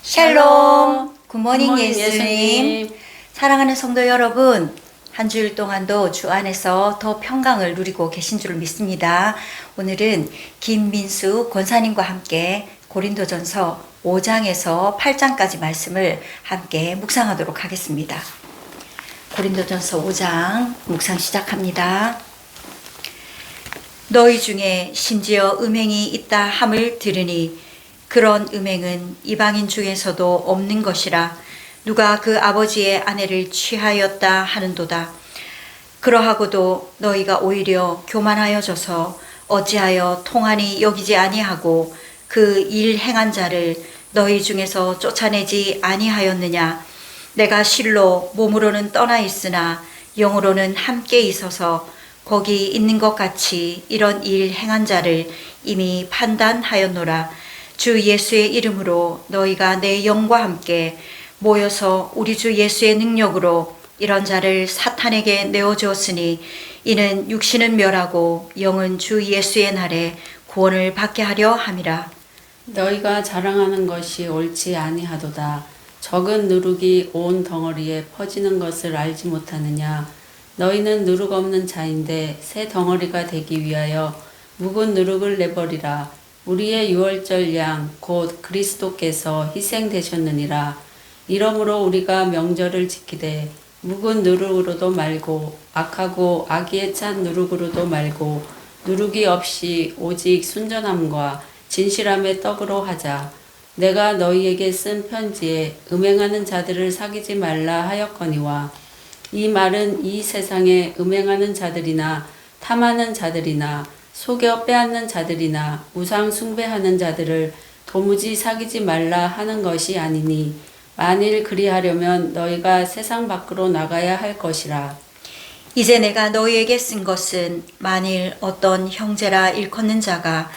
샬롬, 굿모닝 굿모닝 예수님. 사랑하는 성도 여러분, 한 주일 동안도 주 안에서 더 평강을 누리고 계신 줄 믿습니다. 오늘은 김민수 권사님과 함께 고린도전서 5장에서 8장까지 말씀을 함께 묵상하도록 하겠습니다. 고린도전서 5장 묵상 시작합니다. 너희 중에 심지어 음행이 있다 함을 들으니 그런 음행은 이방인 중에서도 없는 것이라. 누가 그 아버지의 아내를 취하였다 하는도다. 그러하고도 너희가 오히려 교만하여져서 어찌하여 통하니 여기지 아니하고 그 일 행한 자를 너희 중에서 쫓아내지 아니하였느냐. 내가 실로 몸으로는 떠나 있으나 영으로는 함께 있어서 거기 있는 것 같이 이런 일 행한 자를 이미 판단하였노라. 주 예수의 이름으로 너희가 내 영과 함께 모여서 우리 주 예수의 능력으로 이런 자를 사탄에게 내어주었으니 이는 육신은 멸하고 영은 주 예수의 날에 구원을 받게 하려 함이라. 너희가 자랑하는 것이 옳지 아니하도다. 적은 누룩이 온 덩어리에 퍼지는 것을 알지 못하느냐. 너희는 누룩 없는 자인데 새 덩어리가 되기 위하여 묵은 누룩을 내버리라. 우리의 유월절 양 곧 그리스도께서 희생되셨느니라. 이러므로 우리가 명절을 지키되 묵은 누룩으로도 말고 악하고 악의에 찬 누룩으로도 말고 누룩이 없이 오직 순전함과 진실함의 떡으로 하자. 내가 너희에게 쓴 편지에 음행하는 자들을 사귀지 말라 하였거니와 이 말은 이 세상에 음행하는 자들이나 탐하는 자들이나 속여 빼앗는 자들이나 우상 숭배하는 자들을 도무지 사귀지 말라 하는 것이 아니니 만일 그리하려면 너희가 세상 밖으로 나가야 할 것이라. 이제 내가 너희에게 쓴 것은 만일 어떤 형제라 일컫는 자가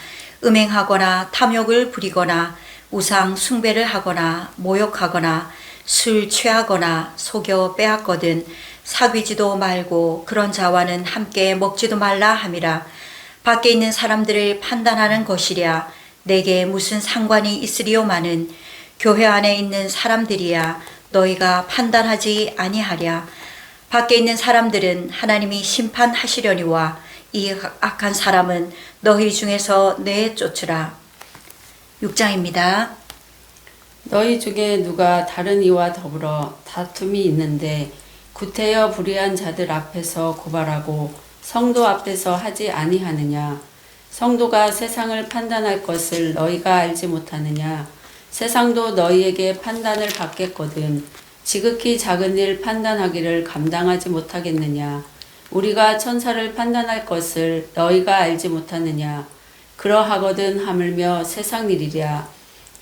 음행하거나 탐욕을 부리거나 우상 숭배를 하거나 모욕하거나 술 취하거나 속여 빼앗거든 사귀지도 말고 그런 자와는 함께 먹지도 말라 함이라. 밖에 있는 사람들을 판단하는 것이랴 내게 무슨 상관이 있으리요마는 교회 안에 있는 사람들이야 너희가 판단하지 아니하랴. 밖에 있는 사람들은 하나님이 심판하시려니와 이 악한 사람은 너희 중에서 내쫓으라. 6장입니다. 너희 중에 누가 다른 이와 더불어 다툼이 있는데 구태여 불의한 자들 앞에서 고발하고 성도 앞에서 하지 아니하느냐. 성도가 세상을 판단할 것을 너희가 알지 못하느냐. 세상도 너희에게 판단을 받겠거든 지극히 작은 일 판단하기를 감당하지 못하겠느냐. 우리가 천사를 판단할 것을 너희가 알지 못하느냐. 그러하거든 하물며 세상 일이랴.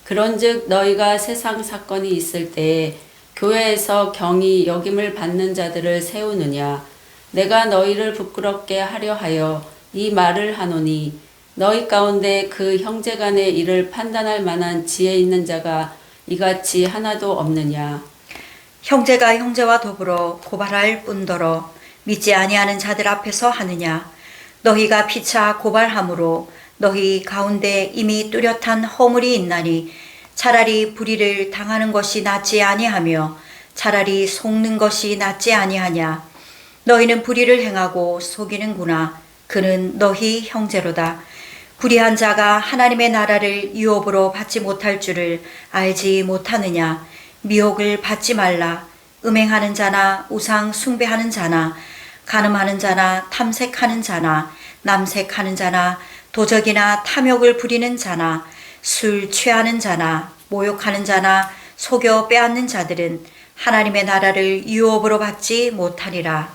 그런즉 너희가 세상 사건이 있을 때에 교회에서 경히 여김을 받는 자들을 세우느냐. 내가 너희를 부끄럽게 하려 하여 이 말을 하노니 너희 가운데 그 형제간의 일을 판단할 만한 지혜 있는 자가 이같이 하나도 없느냐. 형제가 형제와 더불어 고발할 뿐더러 믿지 아니하는 자들 앞에서 하느냐. 너희가 피차 고발함으로 너희 가운데 이미 뚜렷한 허물이 있나니 차라리 불의를 당하는 것이 낫지 아니하며 차라리 속는 것이 낫지 아니하냐. 너희는 불의를 행하고 속이는구나. 그는 너희 형제로다. 불의한 자가 하나님의 나라를 유업으로 받지 못할 줄을 알지 못하느냐. 미혹을 받지 말라. 음행하는 자나 우상 숭배하는 자나 간음하는 자나 탐색하는 자나 남색하는 자나 도적이나 탐욕을 부리는 자나 술 취하는 자나 모욕하는 자나 속여 빼앗는 자들은 하나님의 나라를 유업으로 받지 못하리라.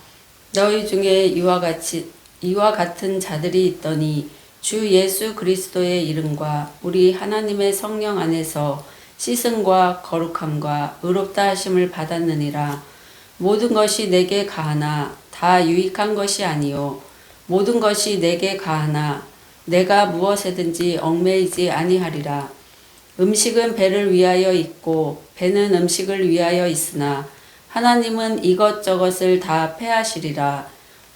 너희 중에 이와 같은 자들이 있더니 주 예수 그리스도의 이름과 우리 하나님의 성령 안에서 씻음과 거룩함과 의롭다 하심을 받았느니라. 모든 것이 내게 가하나 다 유익한 것이 아니요 모든 것이 내게 가하나 내가 무엇에든지 얽매이지 아니하리라. 음식은 배를 위하여 있고 배는 음식을 위하여 있으나 하나님은 이것저것을 다 패하시리라.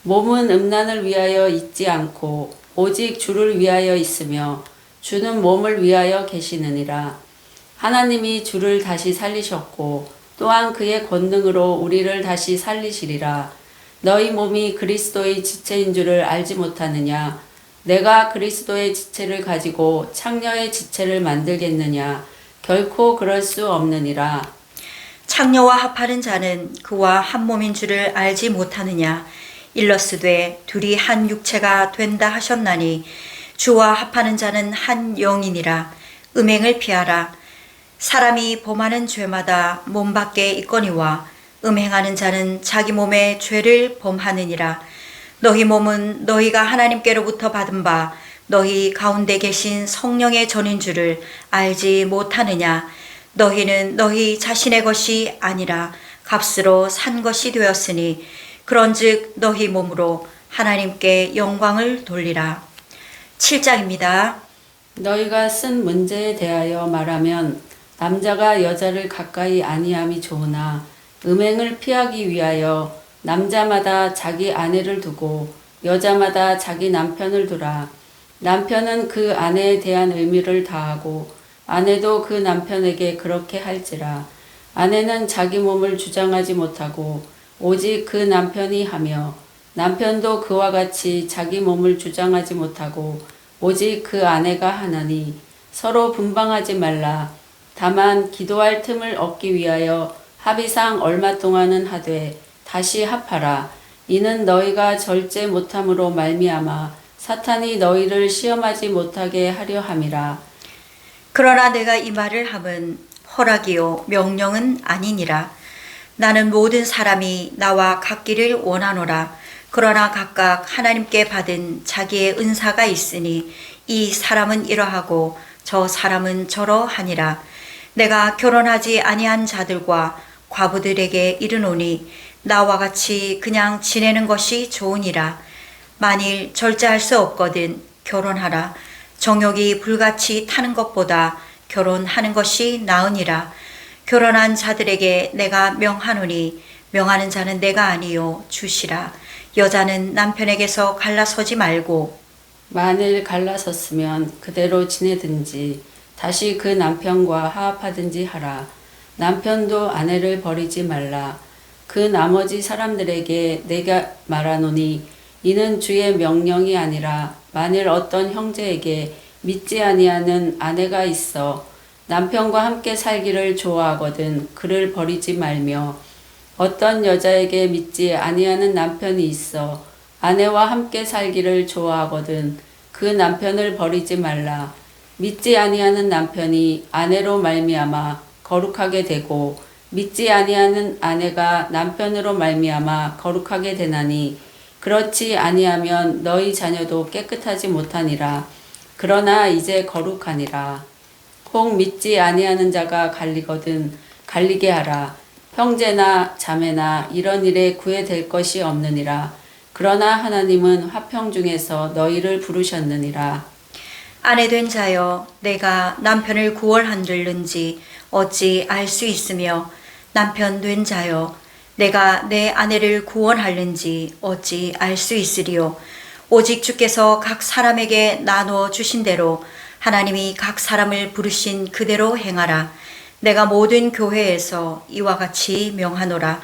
몸은 음란을 위하여 있지 않고 오직 주를 위하여 있으며 주는 몸을 위하여 계시느니라. 하나님이 주를 다시 살리셨고 또한 그의 권능으로 우리를 다시 살리시리라. 너희 몸이 그리스도의 지체인 줄을 알지 못하느냐? 내가 그리스도의 지체를 가지고 창녀의 지체를 만들겠느냐? 결코 그럴 수 없느니라. 창녀와 합하는 자는 그와 한 몸인 줄을 알지 못하느냐? 일러스되 둘이 한 육체가 된다 하셨나니 주와 합하는 자는 한 영이니라. 음행을 피하라. 사람이 범하는 죄마다 몸 밖에 있거니와 음행하는 자는 자기 몸에 죄를 범하느니라. 너희 몸은 너희가 하나님께로부터 받은 바 너희 가운데 계신 성령의 전인 줄을 알지 못하느냐? 너희는 너희 자신의 것이 아니라 값으로 산 것이 되었으니 그런즉 너희 몸으로 하나님께 영광을 돌리라. 7장입니다. 너희가 쓴 문제에 대하여 말하면 남자가 여자를 가까이 아니함이 좋으나 음행을 피하기 위하여 남자마다 자기 아내를 두고 여자마다 자기 남편을 두라. 남편은 그 아내에 대한 의무를 다하고 아내도 그 남편에게 그렇게 할지라. 아내는 자기 몸을 주장하지 못하고 오직 그 남편이 하며 남편도 그와 같이 자기 몸을 주장하지 못하고 오직 그 아내가 하나니 서로 분방하지 말라. 다만 기도할 틈을 얻기 위하여 합의상 얼마 동안은 하되 다시 합하라. 이는 너희가 절제 못함으로 말미암아 사탄이 너희를 시험하지 못하게 하려 함이라. 그러나 내가 이 말을 함은 허락이요 명령은 아니니라. 나는 모든 사람이 나와 같기를 원하노라. 그러나 각각 하나님께 받은 자기의 은사가 있으니 이 사람은 이러하고 저 사람은 저러하니라. 내가 결혼하지 아니한 자들과 과부들에게 이르노니 나와 같이 그냥 지내는 것이 좋으니라. 만일 절제할 수 없거든 결혼하라. 정욕이 불같이 타는 것보다 결혼하는 것이 나으니라. 결혼한 자들에게 내가 명하노니 명하는 자는 내가 아니요 주시라. 여자는 남편에게서 갈라서지 말고 만일 갈라섰으면 그대로 지내든지 다시 그 남편과 화합하든지 하라. 남편도 아내를 버리지 말라. 그 나머지 사람들에게 내가 말하노니 이는 주의 명령이 아니라 만일 어떤 형제에게 믿지 아니하는 아내가 있어 남편과 함께 살기를 좋아하거든 그를 버리지 말며 어떤 여자에게 믿지 아니하는 남편이 있어 아내와 함께 살기를 좋아하거든 그 남편을 버리지 말라. 믿지 아니하는 남편이 아내로 말미암아 거룩하게 되고 믿지 아니하는 아내가 남편으로 말미암아 거룩하게 되나니 그렇지 아니하면 너희 자녀도 깨끗하지 못하니라. 그러나 이제 거룩하니라. 혹 믿지 아니하는 자가 갈리거든 갈리게 하라. 형제나 자매나 이런 일에 구애될 것이 없느니라. 그러나 하나님은 화평 중에서 너희를 부르셨느니라. 아내된 자여 내가 남편을 구원한들는지 어찌 알 수 있으며 남편 된 자여 내가 내 아내를 구원할는지 어찌 알 수 있으리요. 오직 주께서 각 사람에게 나누어 주신 대로 하나님이 각 사람을 부르신 그대로 행하라. 내가 모든 교회에서 이와 같이 명하노라.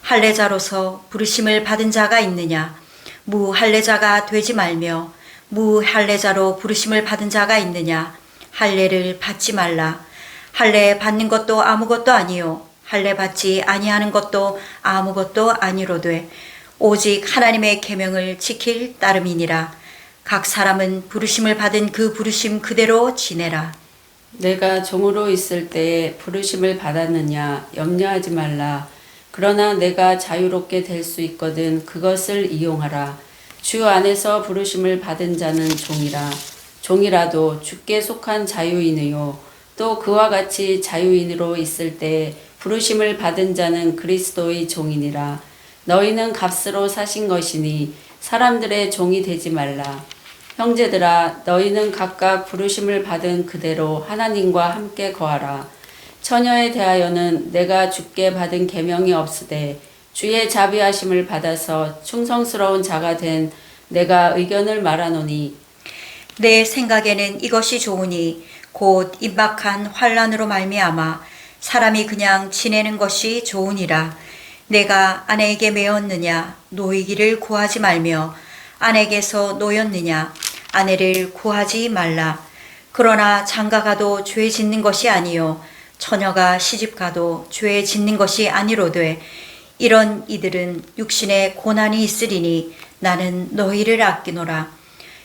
할례자로서 부르심을 받은 자가 있느냐? 무할례자가 되지 말며 무할례자로 부르심을 받은 자가 있느냐? 할례를 받지 말라. 할례 받는 것도 아무것도 아니요 할례 받지 아니하는 것도 아무것도 아니로되 오직 하나님의 계명을 지킬 따름이니라. 각 사람은 부르심을 받은 그 부르심 그대로 지내라. 내가 종으로 있을 때에 부르심을 받았느냐 염려하지 말라. 그러나 내가 자유롭게 될 수 있거든 그것을 이용하라. 주 안에서 부르심을 받은 자는 종이라. 종이라도 주께 속한 자유인이요 또 그와 같이 자유인으로 있을 때 부르심을 받은 자는 그리스도의 종이니라. 너희는 값으로 사신 것이니 사람들의 종이 되지 말라. 형제들아 너희는 각각 부르심을 받은 그대로 하나님과 함께 거하라. 처녀에 대하여는 내가 주께 받은 계명이 없으되 주의 자비하심을 받아서 충성스러운 자가 된 내가 의견을 말하노니 내 생각에는 이것이 좋으니 곧 임박한 환란으로 말미암아 사람이 그냥 지내는 것이 좋으니라. 내가 아내에게 매었느냐 노이기를 구하지 말며 아내에게서 노였느냐 아내를 구하지 말라. 그러나 장가가도 죄 짓는 것이 아니요 처녀가 시집가도 죄 짓는 것이 아니로되 이런 이들은 육신에 고난이 있으리니 나는 너희를 아끼노라.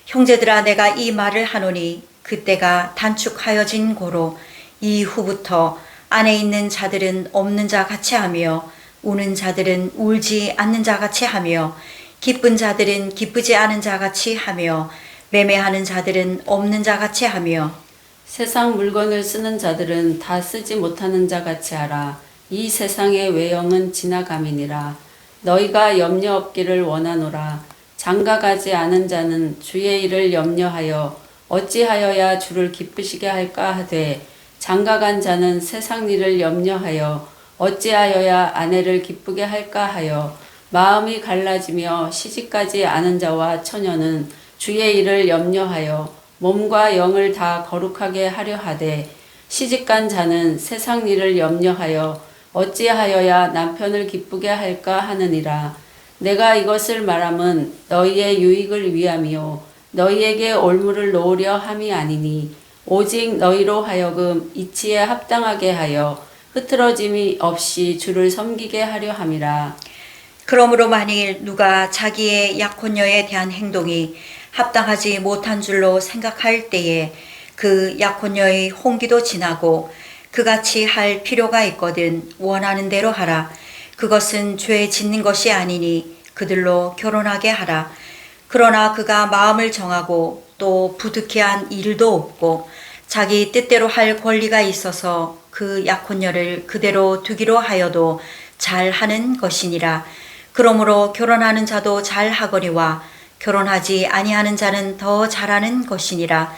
형제들아 내가 이 말을 하노니 그때가 단축하여진 고로 이후부터 안에 있는 자들은 없는 자 같이 하며 우는 자들은 울지 않는 자 같이 하며 기쁜 자들은 기쁘지 않은 자 같이 하며 매매하는 자들은 없는 자 같이 하며 세상 물건을 쓰는 자들은 다 쓰지 못하는 자 같이 하라. 이 세상의 외형은 지나감이니라. 너희가 염려 없기를 원하노라. 장가가지 않은 자는 주의 일을 염려하여 어찌하여야 주를 기쁘시게 할까 하되 장가간 자는 세상 일을 염려하여 어찌하여야 아내를 기쁘게 할까 하여 마음이 갈라지며 시집가지 않은 자와 처녀는 주의 일을 염려하여 몸과 영을 다 거룩하게 하려 하되 시집간 자는 세상 일을 염려하여 어찌하여야 남편을 기쁘게 할까 하느니라. 내가 이것을 말함은 너희의 유익을 위함이요 너희에게 올무를 놓으려 함이 아니니 오직 너희로 하여금 이치에 합당하게 하여 흐트러짐이 없이 주를 섬기게 하려 함이라. 그러므로 만일 누가 자기의 약혼녀에 대한 행동이 합당하지 못한 줄로 생각할 때에 그 약혼녀의 홍기도 지나고 그같이 할 필요가 있거든 원하는 대로 하라. 그것은 죄 짓는 것이 아니니 그들로 결혼하게 하라. 그러나 그가 마음을 정하고 또 부득이한 일도 없고 자기 뜻대로 할 권리가 있어서 그 약혼녀를 그대로 두기로 하여도 잘하는 것이니라. 그러므로 결혼하는 자도 잘하거니와 결혼하지 아니하는 자는 더 잘하는 것이니라.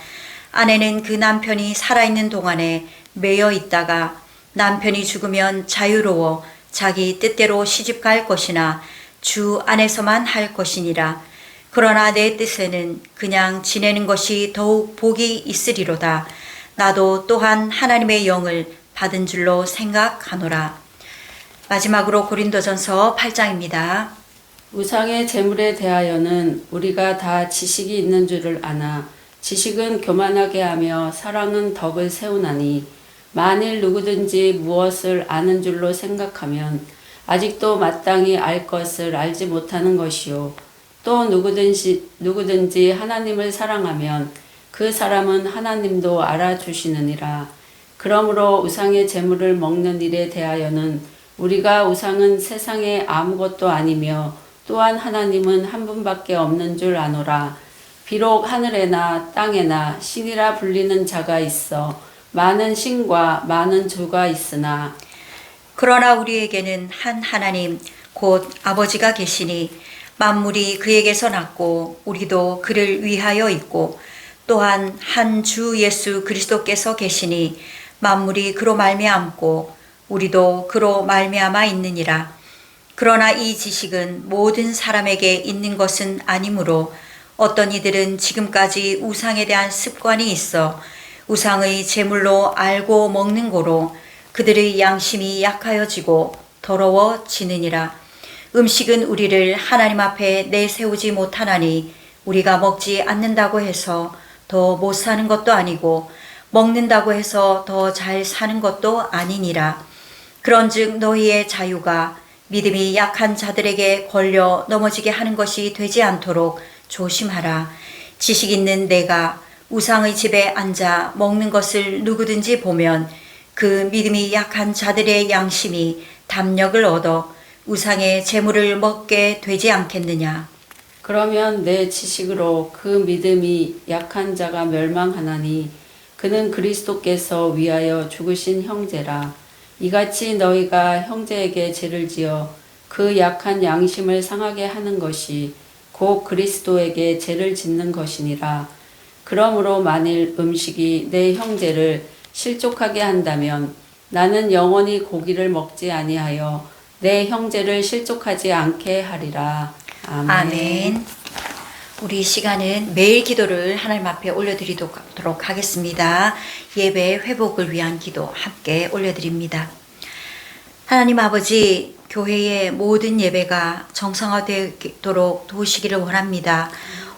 아내는 그 남편이 살아있는 동안에 매여 있다가 남편이 죽으면 자유로워 자기 뜻대로 시집갈 것이나 주 안에서만 할 것이니라. 그러나 내 뜻에는 그냥 지내는 것이 더욱 복이 있으리로다. 나도 또한 하나님의 영을 받은 줄로 생각하노라. 마지막으로 고린도전서 8장입니다. 우상의 재물에 대하여는 우리가 다 지식이 있는 줄을 아나 지식은 교만하게 하며 사랑은 덕을 세우나니 만일 누구든지 무엇을 아는 줄로 생각하면 아직도 마땅히 알 것을 알지 못하는 것이요 또 누구든지 하나님을 사랑하면 그 사람은 하나님도 알아주시느니라. 그러므로 우상의 재물을 먹는 일에 대하여는 우리가 우상은 세상에 아무것도 아니며 또한 하나님은 한 분밖에 없는 줄 아노라. 비록 하늘에나 땅에나 신이라 불리는 자가 있어 많은 신과 많은 주가 있으나 그러나 우리에게는 한 하나님 곧 아버지가 계시니 만물이 그에게서 났고 우리도 그를 위하여 있고 또한 한 주 예수 그리스도께서 계시니 만물이 그로 말미암고 우리도 그로 말미암아 있느니라. 그러나 이 지식은 모든 사람에게 있는 것은 아니므로 어떤 이들은 지금까지 우상에 대한 습관이 있어 우상의 제물로 알고 먹는 고로 그들의 양심이 약하여지고 더러워지느니라. 음식은 우리를 하나님 앞에 내세우지 못하나니 우리가 먹지 않는다고 해서 더 못 사는 것도 아니고 먹는다고 해서 더 잘 사는 것도 아니니라. 그런즉 너희의 자유가 믿음이 약한 자들에게 걸려 넘어지게 하는 것이 되지 않도록 조심하라. 지식 있는 내가 우상의 집에 앉아 먹는 것을 누구든지 보면 그 믿음이 약한 자들의 양심이 담력을 얻어 우상의 재물을 먹게 되지 않겠느냐. 그러면 내 지식으로 그 믿음이 약한 자가 멸망하나니 그는 그리스도께서 위하여 죽으신 형제라. 이같이 너희가 형제에게 죄를 지어 그 약한 양심을 상하게 하는 것이 곧 그리스도에게 죄를 짓는 것이니라. 그러므로 만일 음식이 내 형제를 실족하게 한다면 나는 영원히 고기를 먹지 아니하여 내 형제를 실족하지 않게 하리라. 아멘. 아멘. 우리 시간은 매일 기도를 하나님 앞에 올려드리도록 하겠습니다. 예배 회복을 위한 기도 함께 올려드립니다. 하나님 아버지, 교회의 모든 예배가 정상화되도록 도우시기를 원합니다.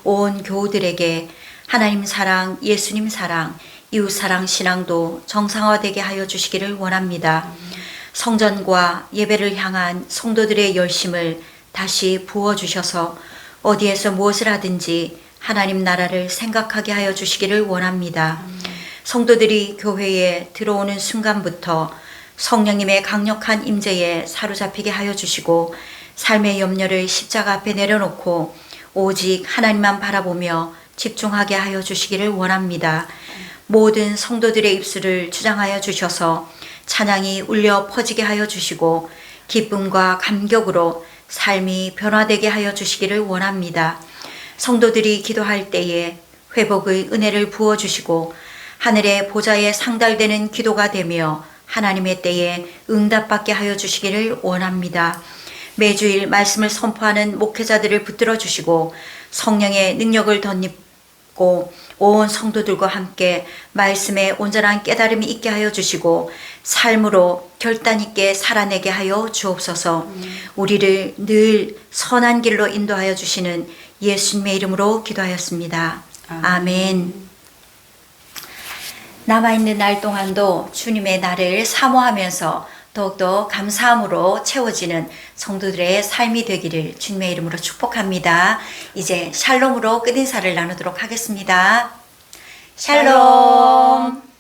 온 교우들에게 하나님 사랑, 예수님 사랑, 이웃 사랑 신앙도 정상화되게 하여 주시기를 원합니다. 성전과 예배를 향한 성도들의 열심을 다시 부어주셔서 어디에서 무엇을 하든지 하나님 나라를 생각하게 하여 주시기를 원합니다. 성도들이 교회에 들어오는 순간부터 성령님의 강력한 임재에 사로잡히게 하여 주시고 삶의 염려를 십자가 앞에 내려놓고 오직 하나님만 바라보며 집중하게 하여 주시기를 원합니다. 모든 성도들의 입술을 주장하여 주셔서 찬양이 울려 퍼지게 하여 주시고 기쁨과 감격으로 삶이 변화되게 하여 주시기를 원합니다. 성도들이 기도할 때에 회복의 은혜를 부어주시고 하늘의 보좌에 상달되는 기도가 되며 하나님의 때에 응답받게 하여 주시기를 원합니다. 매주일 말씀을 선포하는 목회자들을 붙들어 주시고 성령의 능력을 덧입고 온 성도들과 함께 말씀의 온전한 깨달음이 있게 하여 주시고 삶으로 결단 있게 살아내게 하여 주옵소서. 우리를 늘 선한 길로 인도하여 주시는 예수님의 이름으로 기도하였습니다. 아멘. 남아있는 날 동안도 주님의 날을 사모하면서 더욱더 감사함으로 채워지는 성도들의 삶이 되기를 주님의 이름으로 축복합니다. 이제 샬롬으로 끝인사를 나누도록 하겠습니다. 샬롬.